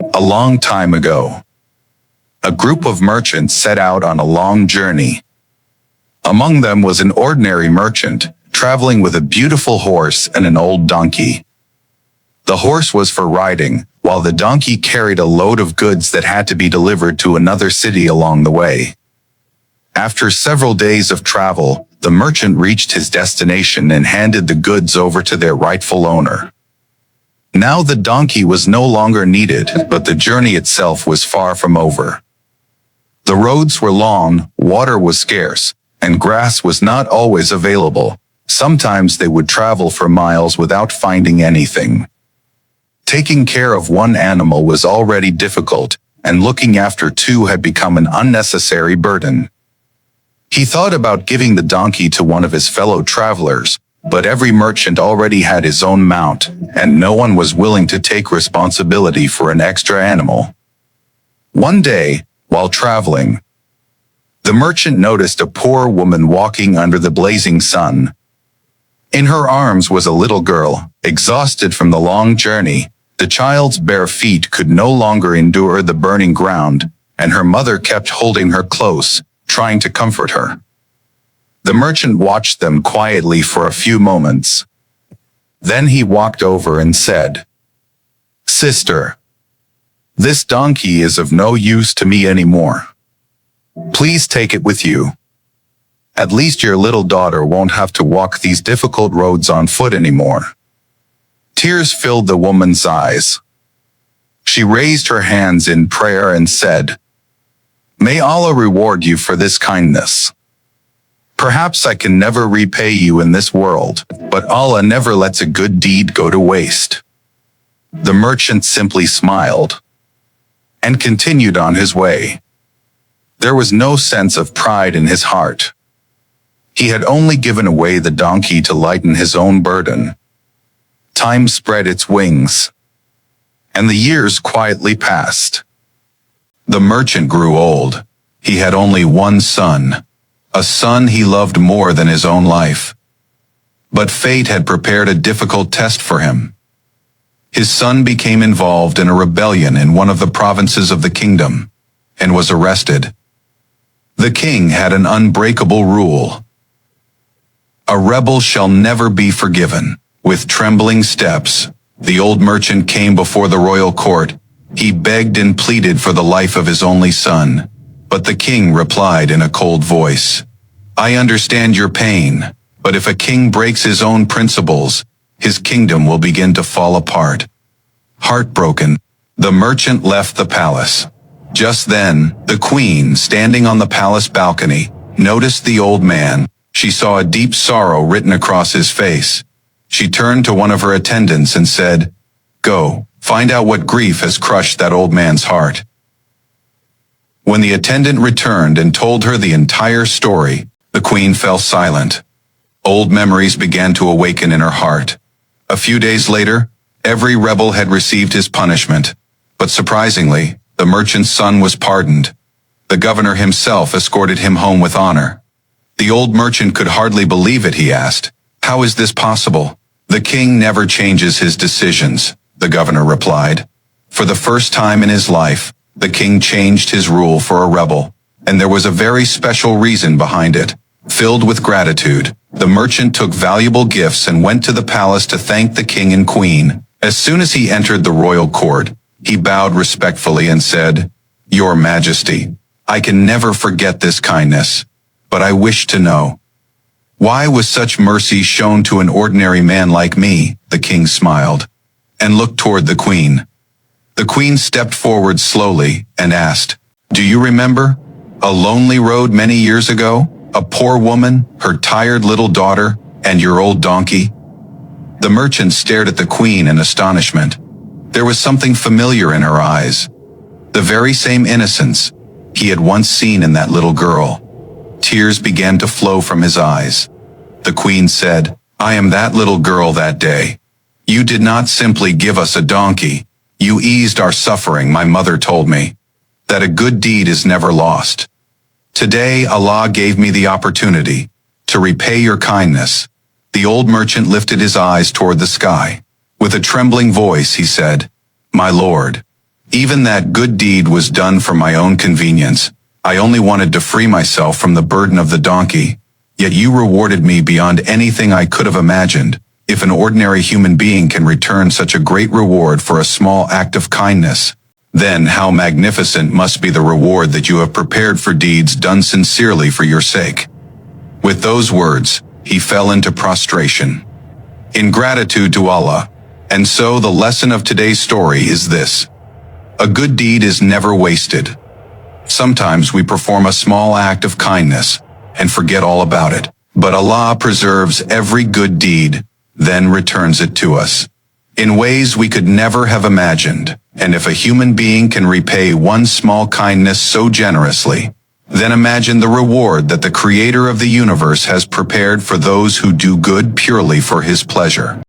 A long time ago, a group of merchants set out on a long journey. Among them was an ordinary merchant, traveling with a beautiful horse and an old donkey. The horse was for riding, while the donkey carried a load of goods that had to be delivered to another city along the way. After several days of travel, the merchant reached his destination and handed the goods over to their rightful owner. Now the donkey was no longer needed, but the journey itself was far from over. The roads were long, water was scarce, and grass was not always available. Sometimes they would travel for miles without finding anything. Taking care of one animal was already difficult, and looking after two had become an unnecessary burden. He thought about giving the donkey to one of his fellow travelers, but every merchant already had his own mount, and no one was willing to take responsibility for an extra animal. One day, while traveling, the merchant noticed a poor woman walking under the blazing sun. In her arms was a little girl, exhausted from the long journey. The child's bare feet could no longer endure the burning ground, and her mother kept holding her close, trying to comfort her. The merchant watched them quietly for a few moments. Then he walked over and said, "Sister, this donkey is of no use to me anymore. Please take it with you. At least your little daughter won't have to walk these difficult roads on foot anymore." Tears filled the woman's eyes. She raised her hands in prayer and said, "May Allah reward you for this kindness. Perhaps I can never repay you in this world, but Allah never lets a good deed go to waste." The merchant simply smiled and continued on his way. There was no sense of pride in his heart. He had only given away the donkey to lighten his own burden. Time spread its wings, and the years quietly passed. The merchant grew old. He had only one son, a son he loved more than his own life. But fate had prepared a difficult test for him. His son became involved in a rebellion in one of the provinces of the kingdom, and was arrested. The king had an unbreakable rule: a rebel shall never be forgiven. With trembling steps, the old merchant came before the royal court. He begged and pleaded for the life of his only son. But the king replied in a cold voice, "I understand your pain, but if a king breaks his own principles, his kingdom will begin to fall apart." Heartbroken, the merchant left the palace. Just then, the queen, standing on the palace balcony, noticed the old man. She saw a deep sorrow written across his face. She turned to one of her attendants and said, "Go, find out what grief has crushed that old man's heart." When the attendant returned and told her the entire story, the queen fell silent. Old memories began to awaken in her heart. A few days later, every rebel had received his punishment. But surprisingly, the merchant's son was pardoned. The governor himself escorted him home with honor. The old merchant could hardly believe it. He asked, "How is this possible?" "The king never changes his decisions," the governor replied. For the first time in his life, the king changed his rule for a rebel, and there was a very special reason behind it. Filled with gratitude, the merchant took valuable gifts and went to the palace to thank the king and queen. As soon as he entered the royal court, he bowed respectfully and said, "Your Majesty, I can never forget this kindness, but I wish to know, why was such mercy shown to an ordinary man like me?" The king smiled and looked toward the queen. The queen stepped forward slowly and asked, "Do you remember a lonely road many years ago? A poor woman, her tired little daughter, and your old donkey?" The merchant stared at the queen in astonishment. There was something familiar in her eyes, the very same innocence he had once seen in that little girl. Tears began to flow from his eyes. The queen said, "I am that little girl that day. You did not simply give us a donkey. You eased our suffering. My mother told me that a good deed is never lost. Today Allah gave me the opportunity to repay your kindness." The old merchant lifted his eyes toward the sky. With a trembling voice he said, "My lord, Even that good deed was done for my own convenience. I only wanted to free myself from the burden of the donkey. Yet you rewarded me beyond anything I could have imagined. If an ordinary human being can return such a great reward for a small act of kindness, then how magnificent must be the reward that you have prepared for deeds done sincerely for your sake." With those words, he fell into prostration, in gratitude to Allah. And so the lesson of today's story is this: a good deed is never wasted. Sometimes we perform a small act of kindness and forget all about it, but Allah preserves every good deed, then returns it to us in ways we could never have imagined. And if a human being can repay one small kindness so generously, then imagine the reward that the Creator of the universe has prepared for those who do good purely for His pleasure.